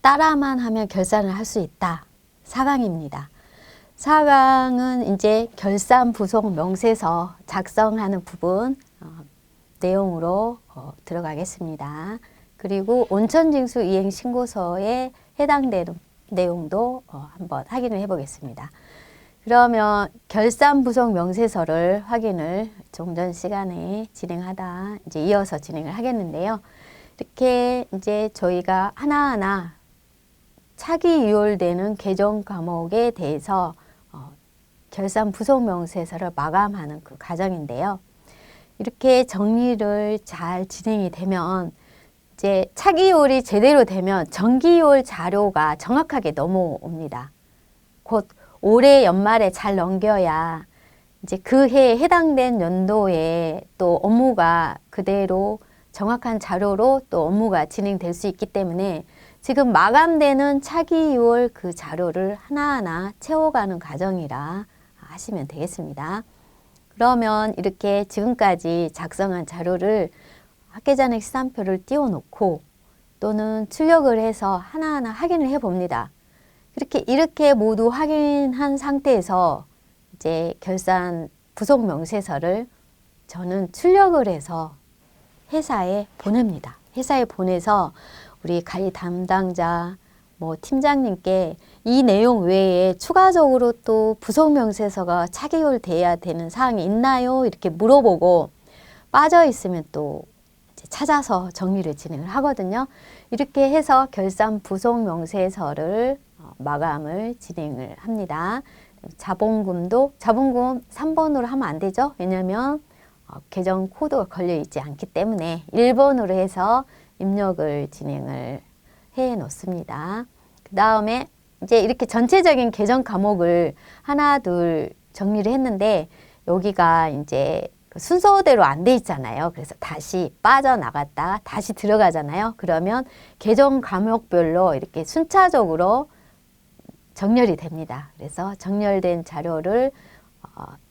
따라만 하면 결산을 할 수 있다. 4강입니다. 4강은 이제 결산 부속 명세서 작성하는 부분 내용으로 들어가겠습니다. 그리고 온천징수 이행 신고서에 해당되는 내용도 한번 확인을 해 보겠습니다. 그러면 결산 부속 명세서를 확인을 좀 전 시간에 진행하다 이제 이어서 진행을 하겠는데요. 이렇게 이제 저희가 하나하나 차기 유월되는 개정 과목에 대해서 결산 부속 명세서를 마감하는 그 과정인데요. 이렇게 정리를 잘 진행이 되면 이제 차기 유월이 제대로 되면 정기 유월 자료가 정확하게 넘어옵니다. 곧 올해 연말에 잘 넘겨야 이제 그 해에 해당된 연도에 또 업무가 그대로 정확한 자료로 또 업무가 진행될 수 있기 때문에 지금 마감되는 차기 유월 그 자료를 하나하나 채워가는 과정이라 하시면 되겠습니다. 그러면 이렇게 지금까지 작성한 자료를 학계잔액 시산표를 띄워놓고 또는 출력을 해서 하나하나 확인을 해 봅니다. 이렇게 모두 확인한 상태에서 이제 결산 부속 명세서를 저는 출력을 해서 회사에 보냅니다. 회사에 보내서 우리 관리 담당자, 팀장님께 이 내용 외에 추가적으로 또 부속 명세서가 차기율 돼야 되는 사항이 있나요? 이렇게 물어보고 빠져 있으면 또 찾아서 정리를 진행을 하거든요. 이렇게 해서 결산 부속 명세서를 마감을 진행을 합니다. 자본금 3번으로 하면 안 되죠. 왜냐하면 계정 코드가 걸려 있지 않기 때문에 1번으로 해서 입력을 진행을 해 놓습니다. 그 다음에 이제 이렇게 전체적인 계정 과목을 하나 둘 정리를 했는데 여기가 이제 순서대로 안 돼 있잖아요. 그래서 다시 빠져나갔다가 다시 들어가잖아요. 그러면 계정 과목별로 이렇게 순차적으로 정렬이 됩니다. 그래서 정렬된 자료를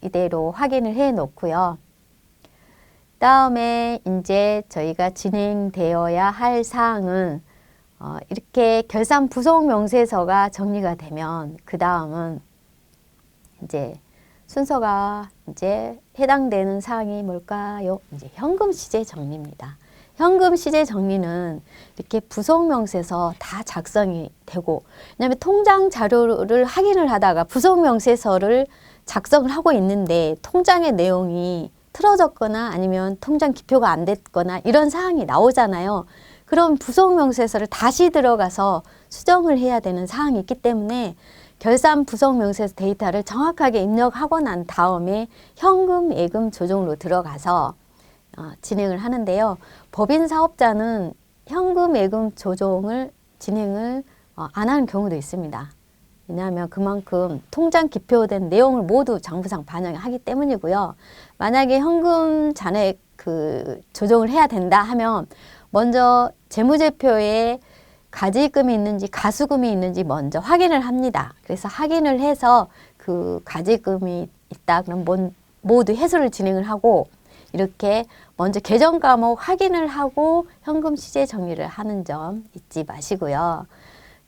이대로 확인을 해 놓고요. 다음에 이제 저희가 진행되어야 할 사항은 이렇게 결산 부속 명세서가 정리가 되면 그 다음은 이제 순서가 이제 해당되는 사항이 뭘까요? 이제 현금 시제 정리입니다. 현금 시제 정리는 이렇게 부속 명세서 다 작성이 되고, 왜냐하면 통장 자료를 확인을 하다가 부속 명세서를 작성을 하고 있는데 통장의 내용이 틀어졌거나 아니면 통장 기표가 안 됐거나 이런 사항이 나오잖아요. 그럼 부속 명세서를 다시 들어가서 수정을 해야 되는 사항이 있기 때문에 결산 부속 명세서 데이터를 정확하게 입력하고 난 다음에 현금 예금 조정으로 들어가서 진행을 하는데요. 법인 사업자는 현금 예금 조정을 진행을 안 하는 경우도 있습니다. 왜냐하면 그만큼 통장 기표된 내용을 모두 장부상 반영하기 때문이고요. 만약에 현금 잔액 조정을 해야 된다 하면 먼저 재무제표에 가지금이 있는지 가수금이 있는지 먼저 확인을 합니다. 그래서 확인을 해서 그 가지금이 있다 그럼 모두 해소를 진행을 하고 이렇게 먼저 계정 과목 확인을 하고 현금 시제 정리를 하는 점 잊지 마시고요.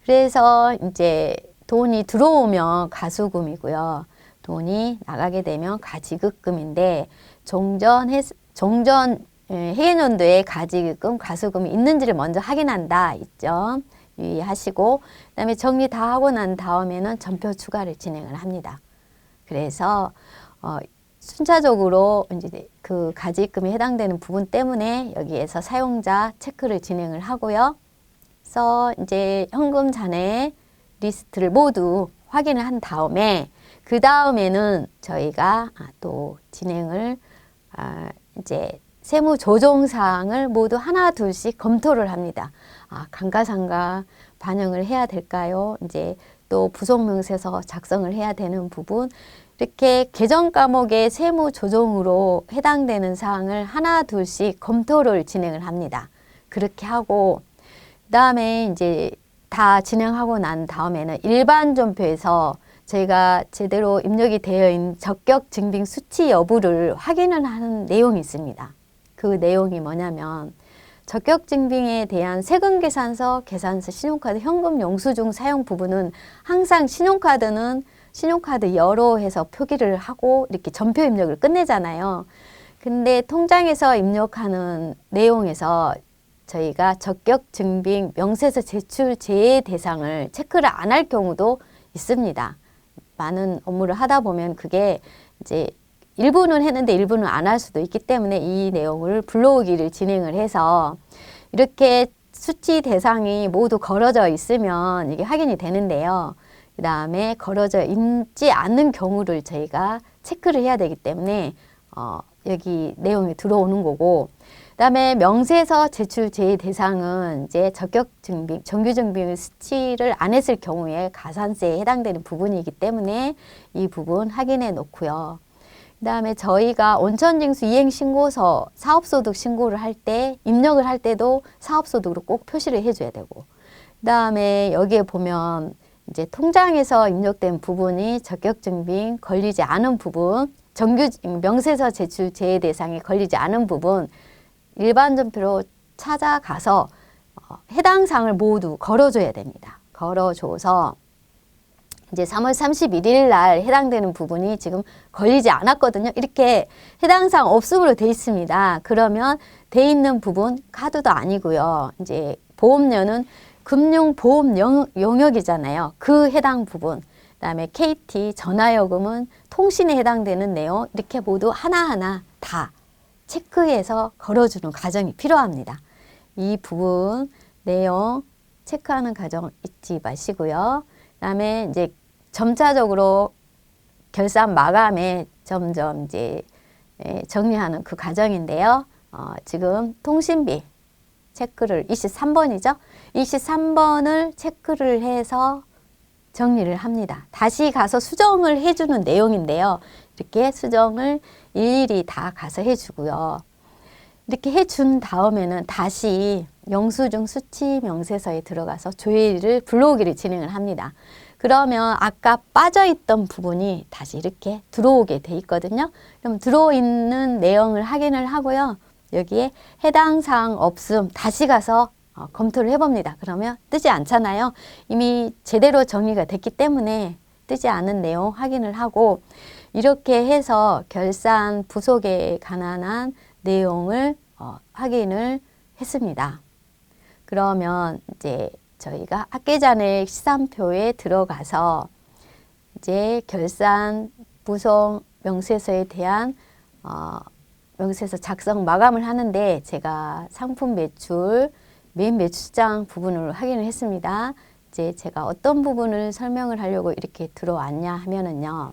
그래서 이제 돈이 들어오면 가수금이고요. 돈이 나가게 되면 가지급금인데 종전 해계년도에 가지금, 가수금이 있는지를 먼저 확인한다. 있죠. 유의하시고 그다음에 정리 다 하고 난 다음에는 전표 추가를 진행을 합니다. 그래서 순차적으로 이제 그 가지금에 해당되는 부분 때문에 여기에서 사용자 체크를 진행을 하고요. 그래서 이제 현금 잔액 리스트를 모두 확인을 한 다음에 그 다음에는 저희가 또 진행을 이제 세무 조정 사항을 모두 하나 둘씩 검토를 합니다. 감가상각 반영을 해야 될까요? 이제 또 부속 명세서 작성을 해야 되는 부분 이렇게 계정 과목의 세무 조정으로 해당되는 사항을 하나 둘씩 검토를 진행을 합니다. 그렇게 하고 그다음에 이제 다 진행하고 난 다음에는 일반 전표에서 저희가 제대로 입력이 되어 있는 적격 증빙 수치 여부를 확인을 하는 내용이 있습니다. 그 내용이 뭐냐면 적격증빙에 대한 세금계산서, 계산서, 신용카드, 현금, 영수증 사용 부분은 항상 신용카드 여로 해서 표기를 하고 이렇게 전표 입력을 끝내잖아요. 근데 통장에서 입력하는 내용에서 저희가 적격증빙 명세서 제출 제외 대상을 체크를 안 할 경우도 있습니다. 많은 업무를 하다 보면 그게 이제 일부는 했는데 일부는 안 할 수도 있기 때문에 이 내용을 불러오기를 진행을 해서 이렇게 수치 대상이 모두 걸어져 있으면 이게 확인이 되는데요. 그 다음에 걸어져 있지 않는 경우를 저희가 체크를 해야 되기 때문에 여기 내용이 들어오는 거고, 그 다음에 명세서 제출 제외 대상은 이제 적격증빙, 정규증빙 수치를 안 했을 경우에 가산세에 해당되는 부분이기 때문에 이 부분 확인해 놓고요. 그 다음에 저희가 온천징수 이행신고서 사업소득 신고를 할 때, 입력을 할 때도 사업소득으로 꼭 표시를 해줘야 되고, 그 다음에 여기에 보면 이제 통장에서 입력된 부분이 적격증빙 걸리지 않은 부분, 명세서 제출 제외 대상에 걸리지 않은 부분, 일반 전표로 찾아가서 해당 사항을 모두 걸어줘야 됩니다. 걸어줘서 이제 3월 31일 날 해당되는 부분이 지금 걸리지 않았거든요. 이렇게 해당 사항 없음으로 돼 있습니다. 그러면 돼 있는 부분 카드도 아니고요. 이제 보험료는 금융보험 용역이잖아요. 그 해당 부분. 그다음에 KT, 전화요금은 통신에 해당되는 내용 이렇게 모두 하나하나 다 체크해서 걸어주는 과정이 필요합니다. 이 부분 내용 체크하는 과정을 잊지 마시고요. 그다음에 이제 점차적으로 결산 마감에 점점 이제 정리하는 그 과정인데요. 지금 통신비 체크를 23번이죠. 23번을 체크를 해서 정리를 합니다. 다시 가서 수정을 해주는 내용인데요. 이렇게 수정을 일일이 다 가서 해주고요. 이렇게 해준 다음에는 다시 영수증 수치 명세서에 들어가서 조회를 불러오기를 진행을 합니다. 그러면 아까 빠져있던 부분이 다시 이렇게 들어오게 돼 있거든요. 그럼 들어있는 내용을 확인을 하고요. 여기에 해당 사항 없음 다시 가서 검토를 해봅니다. 그러면 뜨지 않잖아요. 이미 제대로 정리가 됐기 때문에 뜨지 않은 내용 확인을 하고, 이렇게 해서 결산 부속에 관한 내용을 확인을 했습니다. 그러면 이제 저희가 학계잔액 시산표에 들어가서 이제 결산 부속 명세서에 대한 명세서 작성 마감을 하는데, 제가 상품 매출 메인 매출장 부분을 확인을 했습니다. 이제 제가 어떤 부분을 설명을 하려고 이렇게 들어왔냐 하면은요.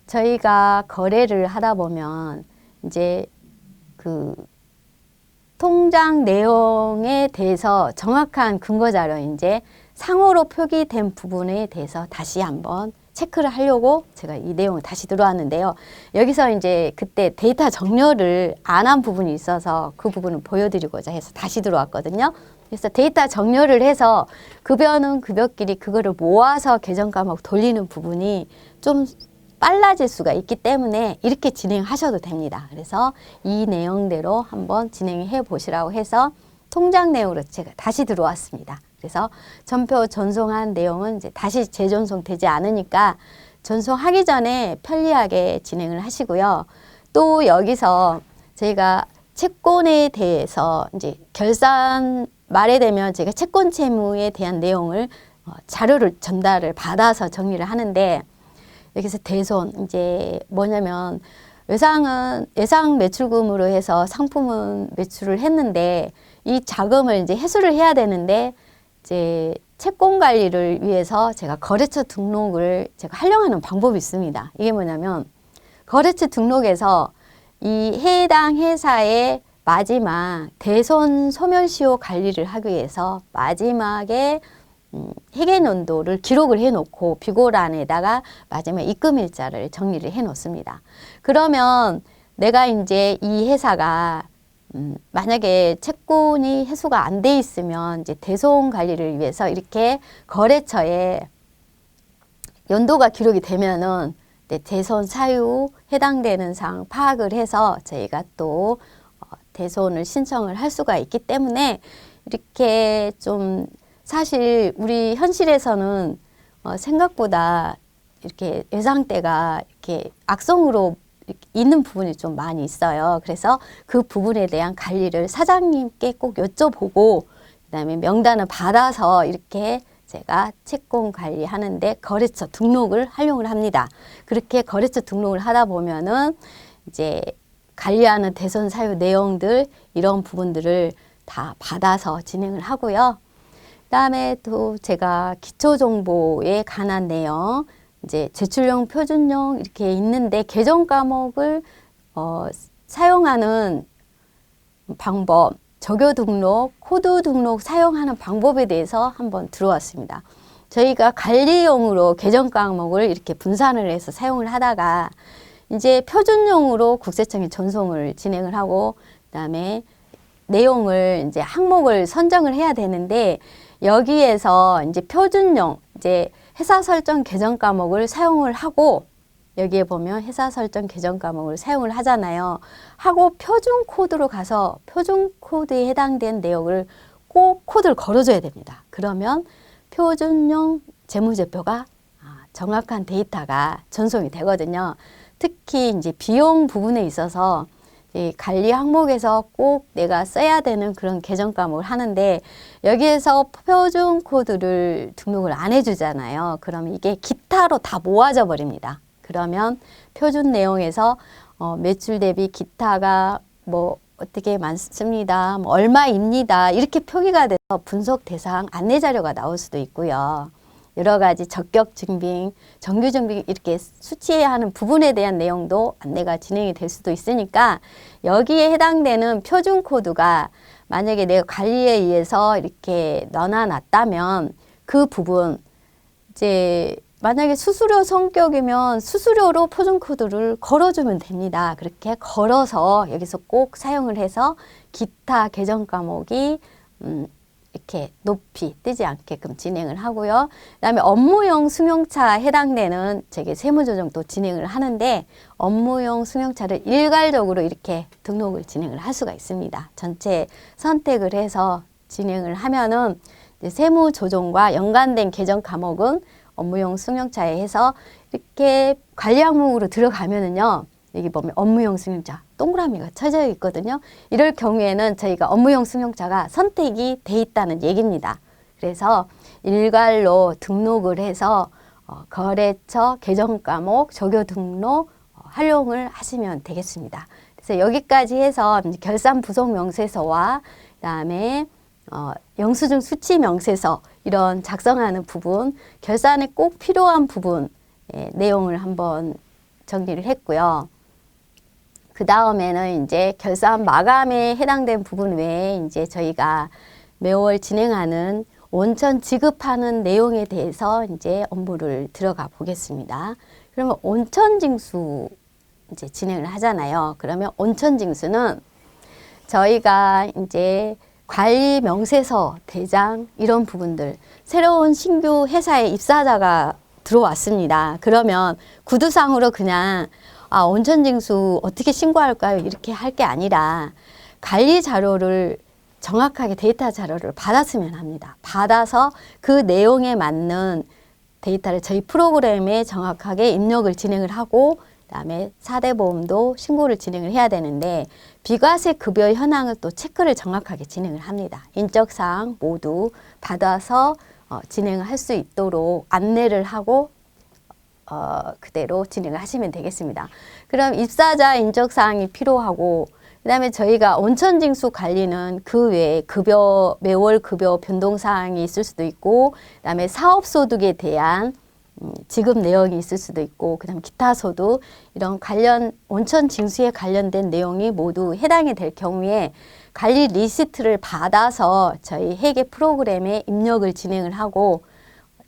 저희가 거래를 하다 보면 이제 그 통장 내용에 대해서 정확한 근거 자료, 이제 상호로 표기된 부분에 대해서 다시 한번 체크를 하려고 제가 이 내용을 다시 들어왔는데요. 여기서 이제 그때 데이터 정렬을 안 한 부분이 있어서 그 부분을 보여드리고자 해서 다시 들어왔거든요. 그래서 데이터 정렬을 해서 급여는 급여끼리 그거를 모아서 계정 감목 돌리는 부분이 좀 빨라질 수가 있기 때문에 이렇게 진행하셔도 됩니다. 그래서 이 내용대로 한번 진행해 보시라고 해서 통장 내용으로 제가 다시 들어왔습니다. 그래서 전표 전송한 내용은 이제 다시 재전송되지 않으니까 전송하기 전에 편리하게 진행을 하시고요. 또 여기서 저희가 채권에 대해서 이제 결산 말에 되면 제가 채권 채무에 대한 내용을 자료를 전달을 받아서 정리를 하는데, 여기서 대손 이제 뭐냐면 예상 매출금으로 해서 상품은 매출을 했는데 이 자금을 이제 회수를 해야 되는데, 이제 채권 관리를 위해서 제가 거래처 등록을 제가 활용하는 방법이 있습니다. 이게 뭐냐면 거래처 등록에서 이 해당 회사의 마지막 대손 소멸시효 관리를 하기 위해서 마지막에 회계연도를 기록을 해놓고 비고란에다가 마지막 입금일자를 정리를 해놓습니다. 그러면 내가 이제 이 회사가 만약에 채권이 회수가 안 돼 있으면 이제 대손 관리를 위해서 이렇게 거래처에 연도가 기록이 되면은 대손 사유 해당되는 사항 파악을 해서 저희가 또 대손을 신청을 할 수가 있기 때문에 이렇게 좀 사실 우리 현실에서는 생각보다 이렇게 예상대가 이렇게 악성으로 있는 부분이 좀 많이 있어요. 그래서 그 부분에 대한 관리를 사장님께 꼭 여쭤보고 그다음에 명단을 받아서 이렇게 제가 채권 관리하는데 거래처 등록을 활용을 합니다. 그렇게 거래처 등록을 하다 보면은 이제 관리하는 대손 사유 내용들 이런 부분들을 다 받아서 진행을 하고요. 그다음에 또 제가 기초 정보에 관한 내용 이제 제출용, 표준용 이렇게 있는데 계정 과목을 사용하는 방법, 적요 등록, 코드 등록 사용하는 방법에 대해서 한번 들어왔습니다. 저희가 관리용으로 계정 과목을 이렇게 분산을 해서 사용을 하다가 이제 표준용으로 국세청에 전송을 진행을 하고 그다음에 내용을 이제 항목을 선정을 해야 되는데 여기에서 이제 표준용 이제 회사 설정 계정 과목을 사용을 하고 여기에 보면 회사 설정 계정 과목을 사용을 하잖아요. 하고 표준 코드로 가서 표준 코드에 해당된 내용을 꼭 코드를 걸어줘야 됩니다. 그러면 표준용 재무제표가 정확한 데이터가 전송이 되거든요. 특히 이제 비용 부분에 있어서 이 관리 항목에서 꼭 내가 써야 되는 그런 계정 과목을 하는데 여기에서 표준 코드를 등록을 안 해주잖아요. 그러면 이게 기타로 다 모아져 버립니다. 그러면 표준 내용에서 매출 대비 기타가 뭐 어떻게 많습니다. 뭐 얼마입니다. 이렇게 표기가 돼서 분석 대상 안내 자료가 나올 수도 있고요. 여러 가지 적격 증빙, 정규 증빙 이렇게 수치해야 하는 부분에 대한 내용도 안내가 진행이 될 수도 있으니까 여기에 해당되는 표준 코드가 만약에 내가 관리에 의해서 이렇게 넣어놨다면 그 부분 이제 만약에 수수료 성격이면 수수료로 표준 코드를 걸어주면 됩니다. 그렇게 걸어서 여기서 꼭 사용을 해서 기타 계정 과목이 이렇게 높이 뜨지 않게끔 진행을 하고요. 그다음에 업무용 승용차 해당되는 제게 세무조정도 진행을 하는데 업무용 승용차를 일괄적으로 이렇게 등록을 진행을 할 수가 있습니다. 전체 선택을 해서 진행을 하면은 세무조정과 연관된 계정 과목은 업무용 승용차에 해서 이렇게 관리 항목으로 들어가면은요. 여기 보면 업무용 승용차 동그라미가 쳐져 있거든요. 이럴 경우에는 저희가 업무용 승용차가 선택이 돼 있다는 얘기입니다. 그래서 일괄로 등록을 해서 거래처 계정 과목 적요 등록 활용을 하시면 되겠습니다. 그래서 여기까지 해서 결산 부속 명세서와 그다음에 영수증 수치 명세서 이런 작성하는 부분, 결산에 꼭 필요한 부분 내용을 한번 정리를 했고요. 그 다음에는 이제 결산 마감에 해당된 부분 외에 이제 저희가 매월 진행하는 온천 지급하는 내용에 대해서 이제 업무를 들어가 보겠습니다. 그러면 온천 징수 이제 진행을 하잖아요. 그러면 온천 징수는 저희가 이제 관리 명세서, 대장 이런 부분들 새로운 신규 회사에 입사자가 들어왔습니다. 그러면 구두상으로 그냥 온천징수 어떻게 신고할까요? 이렇게 할 게 아니라 관리 자료를 정확하게 데이터 자료를 받았으면 합니다. 받아서 그 내용에 맞는 데이터를 저희 프로그램에 정확하게 입력을 진행을 하고 그다음에 4대 보험도 신고를 진행을 해야 되는데 비과세 급여 현황을 또 체크를 정확하게 진행을 합니다. 인적사항 모두 받아서 진행을 할 수 있도록 안내를 하고 그대로 진행을 하시면 되겠습니다. 그럼 입사자 인적사항이 필요하고 그다음에 저희가 온천징수 관리는 그 외에 급여 매월 급여 변동사항이 있을 수도 있고 그다음에 사업소득에 대한 지급 내역이 있을 수도 있고 그다음 기타 소득 이런 관련 온천 징수에 관련된 내용이 모두 해당이 될 경우에 관리 리스트를 받아서 저희 회계 프로그램에 입력을 진행을 하고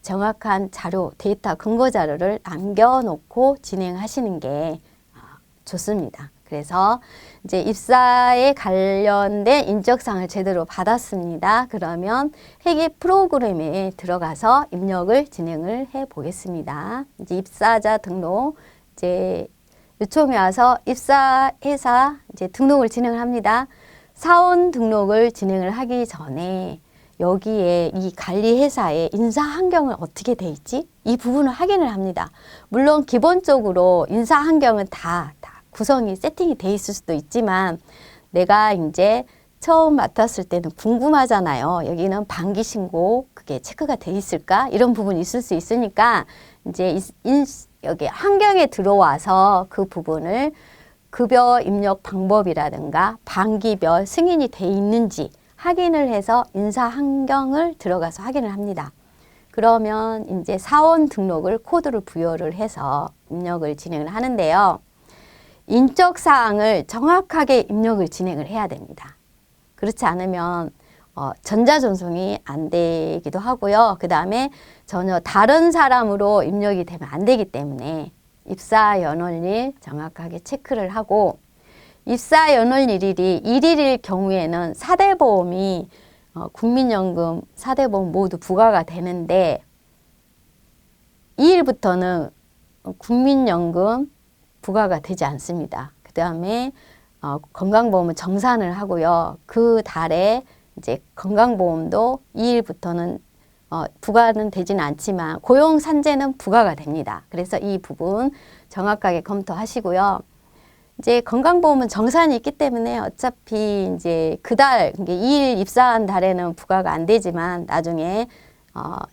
정확한 자료, 데이터, 근거 자료를 남겨놓고 진행하시는 게 좋습니다. 그래서 이제 입사에 관련된 인적사항을 제대로 받았습니다. 그러면 회계 프로그램에 들어가서 입력을 진행을 해 보겠습니다. 이제 입사자 등록 이제 요청이 와서 입사회사 이제 등록을 진행을 합니다. 사원 등록을 진행을 하기 전에 여기에 이 관리회사의 인사 환경은 어떻게 돼 있지? 이 부분을 확인을 합니다. 물론 기본적으로 인사 환경은 다 구성이 세팅이 돼 있을 수도 있지만 내가 이제 처음 맡았을 때는 궁금하잖아요. 여기는 반기 신고 그게 체크가 돼 있을까? 이런 부분이 있을 수 있으니까 이제 여기 환경에 들어와서 그 부분을 급여 입력 방법이라든가 반기별 승인이 돼 있는지 확인을 해서 인사 환경을 들어가서 확인을 합니다. 그러면 이제 사원 등록을 코드를 부여를 해서 입력을 진행을 하는데요. 인적 사항을 정확하게 입력을 진행을 해야 됩니다. 그렇지 않으면 전자전송이 안 되기도 하고요. 그 다음에 전혀 다른 사람으로 입력이 되면 안 되기 때문에 입사 연월일 정확하게 체크를 하고 입사 연월일이 1일일 경우에는 4대 보험이 국민연금 4대 보험 모두 부과가 되는데 2일부터는 국민연금 부과가 되지 않습니다. 그 다음에 건강보험은 정산을 하고요. 그 달에 이제 건강보험도 2일부터는 부과는 되지는 않지만 고용산재는 부과가 됩니다. 그래서 이 부분 정확하게 검토하시고요. 이제 건강보험은 정산이 있기 때문에 어차피 이제 그달 2일 입사한 달에는 부과가 안 되지만 나중에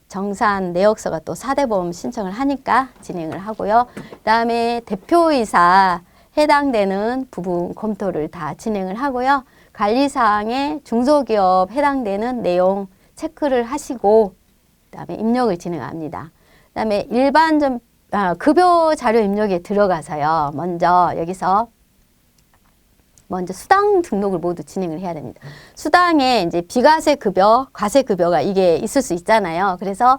정산 내역서가 또 4대 보험 신청을 하니까 진행을 하고요. 그다음에 대표이사 해당되는 부분 검토를 다 진행을 하고요. 관리사항에 중소기업 해당되는 내용 체크를 하시고 그다음에 입력을 진행합니다. 그다음에 급여 자료 입력에 들어가서요. 먼저 수당 등록을 모두 진행을 해야 됩니다. 수당에 이제 비과세 급여, 과세 급여가 이게 있을 수 있잖아요. 그래서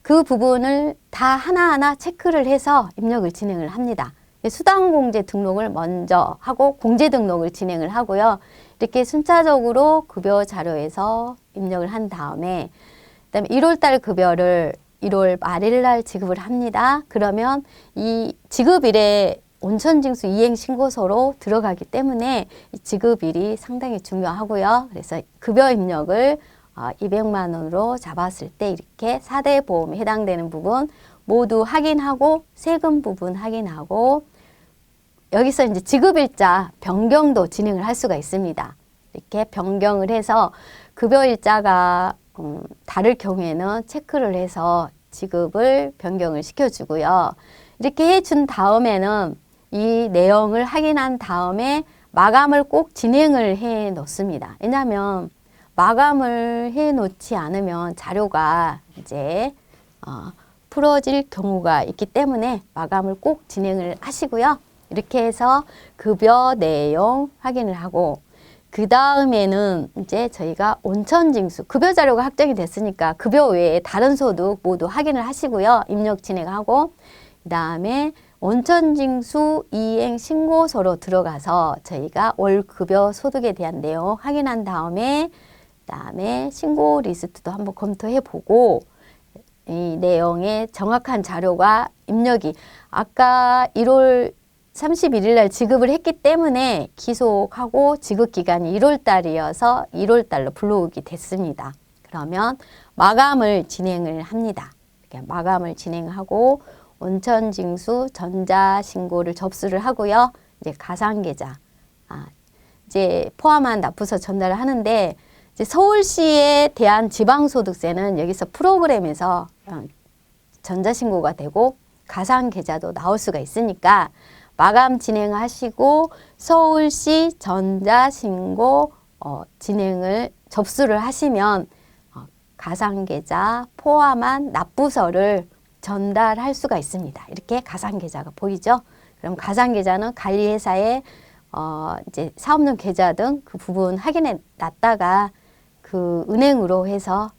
그 부분을 다 하나하나 체크를 해서 입력을 진행을 합니다. 수당 공제 등록을 먼저 하고 공제 등록을 진행을 하고요. 이렇게 순차적으로 급여 자료에서 입력을 한 다음에 그다음에 1월달 급여를 1월 말일 날 지급을 합니다. 그러면 이 지급일에 온천징수 이행신고서로 들어가기 때문에 이 지급일이 상당히 중요하고요. 그래서 급여 입력을 200만 원으로 잡았을 때 이렇게 4대 보험에 해당되는 부분 모두 확인하고 세금 부분 확인하고 여기서 이제 지급일자 변경도 진행을 할 수가 있습니다. 이렇게 변경을 해서 급여일자가 다를 경우에는 체크를 해서 지급을 변경을 시켜주고요. 이렇게 해준 다음에는 이 내용을 확인한 다음에 마감을 꼭 진행을 해 놓습니다. 왜냐하면 마감을 해 놓지 않으면 자료가 이제 풀어질 경우가 있기 때문에 마감을 꼭 진행을 하시고요. 이렇게 해서 급여 내용 확인을 하고 그 다음에는 이제 저희가 온천징수 급여 자료가 확정이 됐으니까 급여 외에 다른 소득 모두 확인을 하시고요. 입력 진행하고 그 다음에 온천징수 이행 신고서로 들어가서 저희가 월 급여 소득에 대한 내용 확인한 다음에 그다음에 신고 리스트도 한번 검토해 보고 이 내용의 정확한 자료가 입력이 아까 1월 31일 날 지급을 했기 때문에 기속하고 지급 기간이 1월 달이어서 1월 달로 불러오게 됐습니다. 그러면 마감을 진행을 합니다. 이렇게 마감을 진행하고 온천징수 전자신고를 접수를 하고요. 이제 가상계좌 이제 포함한 납부서 전달을 하는데 이제 서울시에 대한 지방소득세는 여기서 프로그램에서 전자신고가 되고 가상계좌도 나올 수가 있으니까 마감 진행하시고 서울시 전자신고 진행을 접수를 하시면 가상계좌 포함한 납부서를 전달할 수가 있습니다. 이렇게 가상계좌가 보이죠? 그럼 가상계좌는 관리회사에 이제 사업용 계좌 등 그 부분 확인해 놨다가 그 은행으로 해서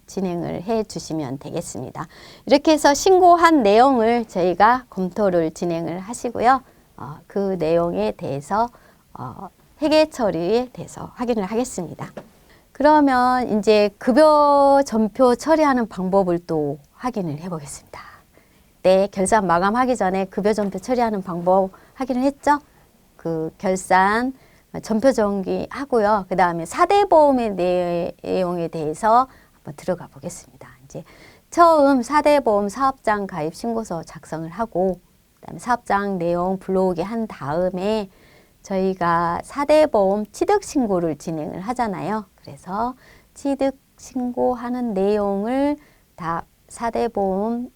진행을 해 주시면 되겠습니다. 이렇게 해서 신고한 내용을 저희가 검토를 진행을 하시고요. 그 내용에 대해서 회계 처리에 대해서 확인을 하겠습니다. 그러면 이제 급여 전표 처리하는 방법을 또 확인을 해 보겠습니다. 네, 결산 마감하기 전에 급여 전표 처리하는 방법 확인을 했죠? 그 결산 전표 정리하고요. 그 다음에 4대 보험의 내용에 대해서 한번 들어가 보겠습니다. 이제 처음 4대 보험 사업장 가입 신고서 작성을 하고, 그다음에 사업장 내용 불러오게 한 다음에 저희가 4대 보험 취득 신고를 진행을 하잖아요. 그래서 취득 신고하는 내용을 다 4대 보험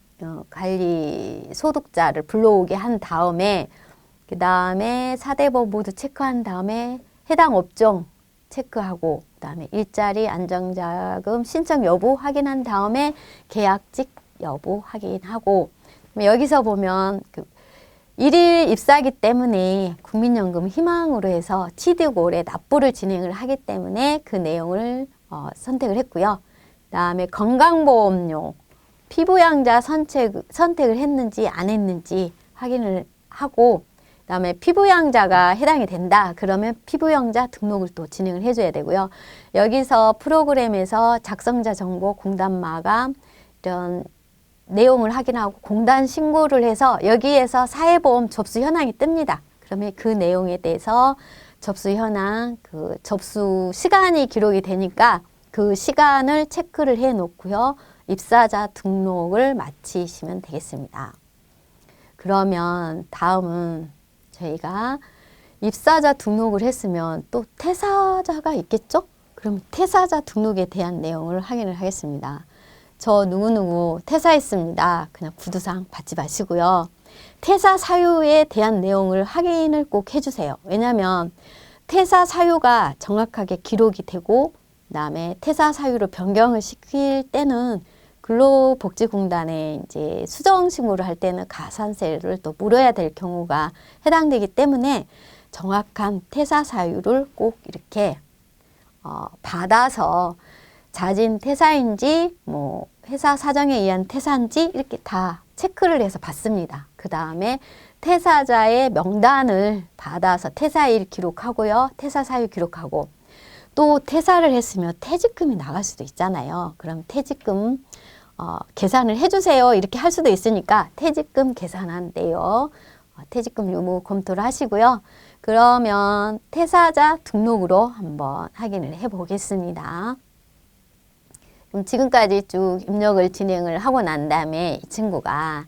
관리 소득자를 불러오게 한 다음에, 그 다음에 4대 보험 모두 체크한 다음에 해당 업종 체크하고, 그 다음에 일자리 안정자금 신청 여부 확인한 다음에 계약직 여부 확인하고, 여기서 보면 일일 입사기 때문에 국민연금 희망으로 해서 취득5래 납부를 진행을 하기 때문에 그 내용을 선택을 했고요. 그 다음에 건강보험료 피부양자 선택을 했는지 안 했는지 확인을 하고, 그 다음에 피부양자가 해당이 된다 그러면 피부양자 등록을 또 진행을 해줘야 되고요. 여기서 프로그램에서 작성자 정보, 공단 마감 이런 내용을 확인하고 공단 신고를 해서 여기에서 사회보험 접수 현황이 뜹니다. 그러면 그 내용에 대해서 접수 현황, 그 접수 시간이 기록이 되니까 그 시간을 체크를 해 놓고요. 입사자 등록을 마치시면 되겠습니다. 그러면 다음은 저희가 입사자 등록을 했으면 또 퇴사자가 있겠죠? 그럼 퇴사자 등록에 대한 내용을 확인을 하겠습니다. 저 누구누구 퇴사했습니다. 그냥 구두상 받지 마시고요. 퇴사 사유에 대한 내용을 확인을 꼭 해주세요. 왜냐하면 퇴사 사유가 정확하게 기록이 되고, 그 다음에 퇴사 사유로 변경을 시킬 때는 근로복지공단에 이제 수정 신고를 할 때는 가산세를 또 물어야 될 경우가 해당되기 때문에 정확한 퇴사 사유를 꼭 이렇게 받아서 자진 퇴사인지 뭐 회사 사정에 의한 퇴사인지 이렇게 다 체크를 해서 받습니다. 그 다음에 퇴사자의 명단을 받아서 퇴사일 기록하고요. 퇴사 사유 기록하고, 또 퇴사를 했으면 퇴직금이 나갈 수도 있잖아요. 그럼 퇴직금 계산을 해주세요. 이렇게 할 수도 있으니까 퇴직금 계산한 내용, 퇴직금 유무 검토를 하시고요. 그러면 퇴사자 등록으로 한번 확인을 해 보겠습니다. 그럼 지금까지 쭉 입력을 진행을 하고 난 다음에 이 친구가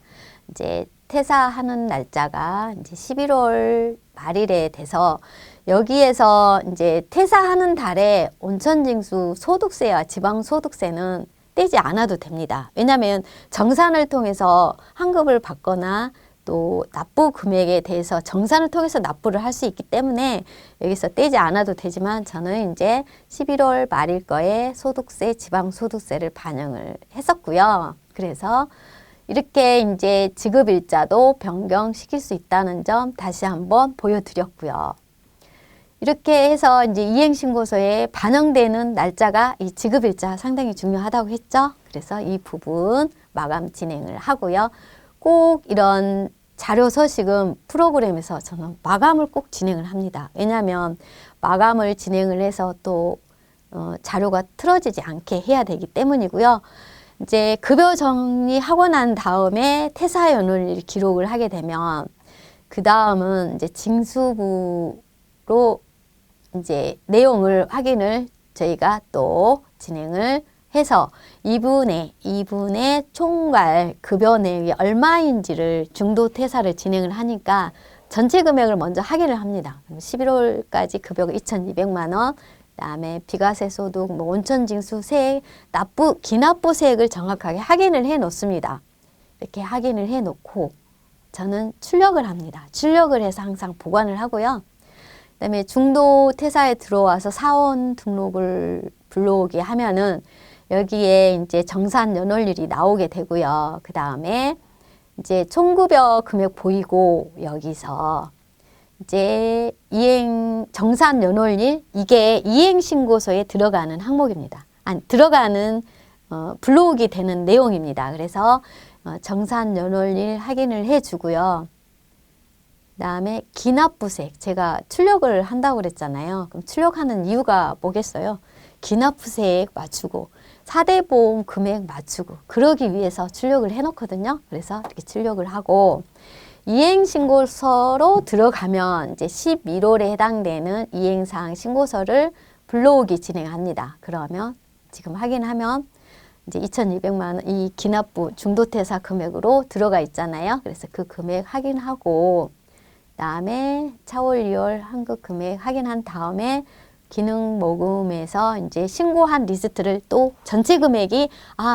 이제 퇴사하는 날짜가 이제 11월 말일에 돼서 여기에서 이제 퇴사하는 달에 온천징수 소득세와 지방소득세는 떼지 않아도 됩니다. 왜냐하면 정산을 통해서 환급을 받거나 또 납부 금액에 대해서 정산을 통해서 납부를 할 수 있기 때문에 여기서 떼지 않아도 되지만 저는 이제 11월 말일 거에 소득세, 지방소득세를 반영을 했었고요. 그래서 이렇게 이제 지급일자도 변경시킬 수 있다는 점 다시 한번 보여드렸고요. 이렇게 해서 이제 이행신고서에 반영되는 날짜가 이 지급일자 상당히 중요하다고 했죠. 그래서 이 부분 마감 진행을 하고요. 꼭 이런 자료 서식은 프로그램에서 저는 마감을 꼭 진행을 합니다. 왜냐하면 마감을 진행을 해서 또 자료가 틀어지지 않게 해야 되기 때문이고요. 이제 급여 정리하고 난 다음에 퇴사 연월일 기록을 하게 되면 그 다음은 이제 징수부로 이제 내용을 확인을 저희가 또 진행을 해서 이분의 총괄 급여 내역이 얼마인지를 중도 퇴사를 진행을 하니까 전체 금액을 먼저 확인을 합니다. 11월까지 급여가 2,200만 원, 그다음에 비과세 소득, 뭐 온천징수 세액, 기납부 세액을 정확하게 확인을 해 놓습니다. 이렇게 확인을 해 놓고 저는 출력을 합니다. 출력을 해서 항상 보관을 하고요. 그다음에 중도 퇴사에 들어와서 사원 등록을 불러오게 하면은 여기에 이제 정산 연월일이 나오게 되고요. 그 다음에 이제 총급여 금액 보이고 여기서 이제 정산 연월일, 이게 이행신고서에 들어가는 항목입니다. 들어가는 불러오게 되는 내용입니다. 그래서 정산 연월일 확인을 해주고요. 그 다음에 기납부세액, 제가 출력을 한다고 그랬잖아요. 그럼 출력하는 이유가 뭐겠어요? 기납부세액 맞추고 4대 보험 금액 맞추고 그러기 위해서 출력을 해놓거든요. 그래서 이렇게 출력을 하고 이행신고서로 들어가면 이제 11월에 해당되는 이행사항 신고서를 불러오기 진행합니다. 그러면 지금 확인하면 이제 2,200만 원 이 기납부 중도태사 금액으로 들어가 있잖아요. 그래서 그 금액 확인하고 그다음에 차월 2월 환급 금액 확인한 다음에 기능모금에서 이제 신고한 리스트를 또 전체 금액이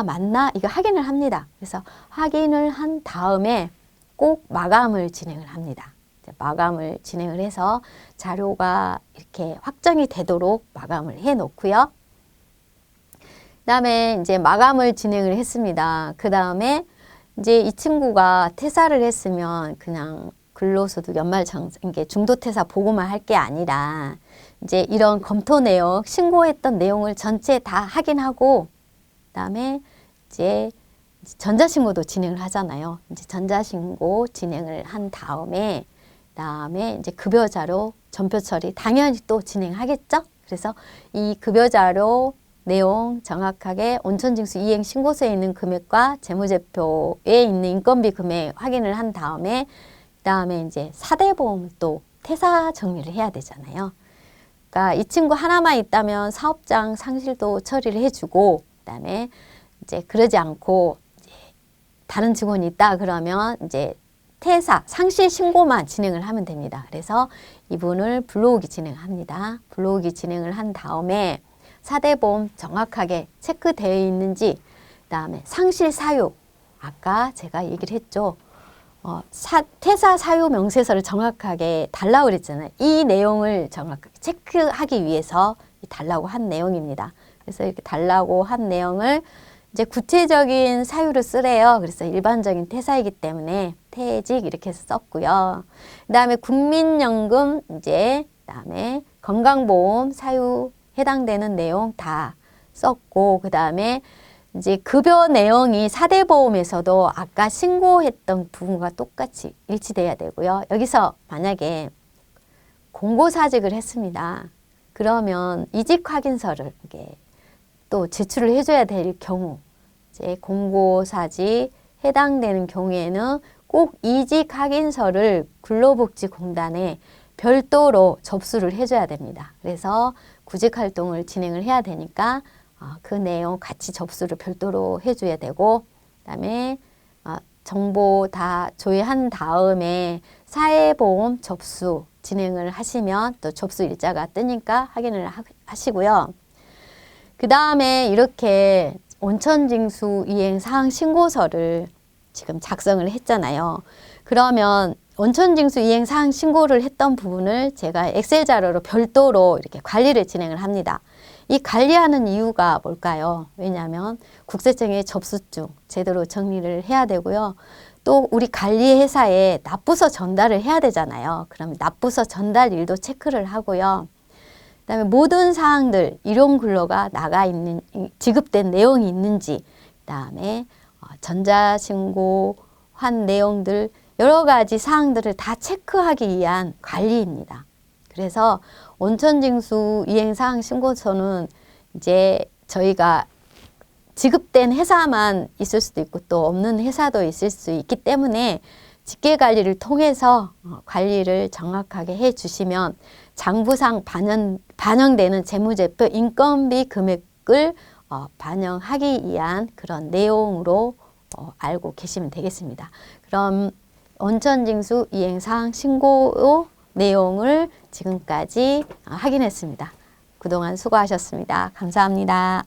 맞나 이거 확인을 합니다. 그래서 확인을 한 다음에 꼭 마감을 진행을 합니다. 마감을 진행을 해서 자료가 이렇게 확정이 되도록 마감을 해 놓고요. 그다음에 이제 마감을 진행을 했습니다. 그다음에 이제 이 친구가 퇴사를 했으면 그냥 근로소득 연말정산, 이게 중도퇴사 보고만 할 게 아니라 이제 이런 검토 내용, 신고했던 내용을 전체 다 확인하고 그다음에 이제 전자신고도 진행을 하잖아요. 이제 전자신고 진행을 한 다음에 그다음에 이제 급여자료 전표 처리 당연히 또 진행하겠죠. 그래서 이 급여자료 내용 정확하게 온천징수 이행 신고서에 있는 금액과 재무제표에 있는 인건비 금액 확인을 한 다음에 그다음에 이제 사대보험 또 퇴사 정리를 해야 되잖아요. 그러니까 이 친구 하나만 있다면 사업장 상실도 처리를 해주고 그다음에 이제 그러지 않고 이제 다른 직원이 있다 그러면 이제 퇴사 상실 신고만 진행을 하면 됩니다. 그래서 이분을 불러오기 진행합니다. 불러오기 진행을 한 다음에 사대보험 정확하게 체크되어 있는지 그다음에 상실 사유 아까 제가 얘기를 했죠. 퇴사 사유 명세서를 정확하게 달라고 그랬잖아요. 이 내용을 정확하게 체크하기 위해서 달라고 한 내용입니다. 그래서 이렇게 달라고 한 내용을 이제 구체적인 사유를 쓰래요. 그래서 일반적인 퇴사이기 때문에 퇴직 이렇게 해서 썼고요. 그다음에 국민연금 이제 그다음에 건강보험 사유 해당되는 내용 다 썼고 그다음에 이제 급여 내용이 사대보험에서도 아까 신고했던 부분과 똑같이 일치돼야 되고요. 여기서 만약에 공고사직을 했습니다. 그러면 이직 확인서를 이게 또 제출을 해줘야 될 경우 이제 공고사직 해당되는 경우에는 꼭 이직 확인서를 근로복지공단에 별도로 접수를 해줘야 됩니다. 그래서 구직 활동을 진행을 해야 되니까 그 내용 같이 접수를 별도로 해줘야 되고 그다음에 정보 다 조회한 다음에 사회보험 접수 진행을 하시면 또 접수 일자가 뜨니까 확인을 하시고요. 그 다음에 이렇게 온천징수 이행 사항 신고서를 지금 작성을 했잖아요. 그러면 온천징수 이행 사항 신고를 했던 부분을 제가 엑셀 자료로 별도로 이렇게 관리를 진행을 합니다. 이 관리하는 이유가 뭘까요? 왜냐하면 국세청에 접수증 제대로 정리를 해야 되고요. 또 우리 관리회사에 납부서 전달을 해야 되잖아요. 그럼 납부서 전달 일도 체크를 하고요. 그다음에 모든 사항들 일용근로가 나가 있는 지급된 내용이 있는지 그다음에 전자신고한 내용들 여러 가지 사항들을 다 체크하기 위한 관리입니다. 그래서 온천징수 이행사항 신고서는 이제 저희가 지급된 회사만 있을 수도 있고 또 없는 회사도 있을 수 있기 때문에 직계관리를 통해서 관리를 정확하게 해주시면 장부상 반영되는 재무제표 인건비 금액을 반영하기 위한 그런 내용으로 알고 계시면 되겠습니다. 그럼 온천징수 이행사항 신고 내용을 지금까지 확인했습니다. 그동안 수고하셨습니다. 감사합니다.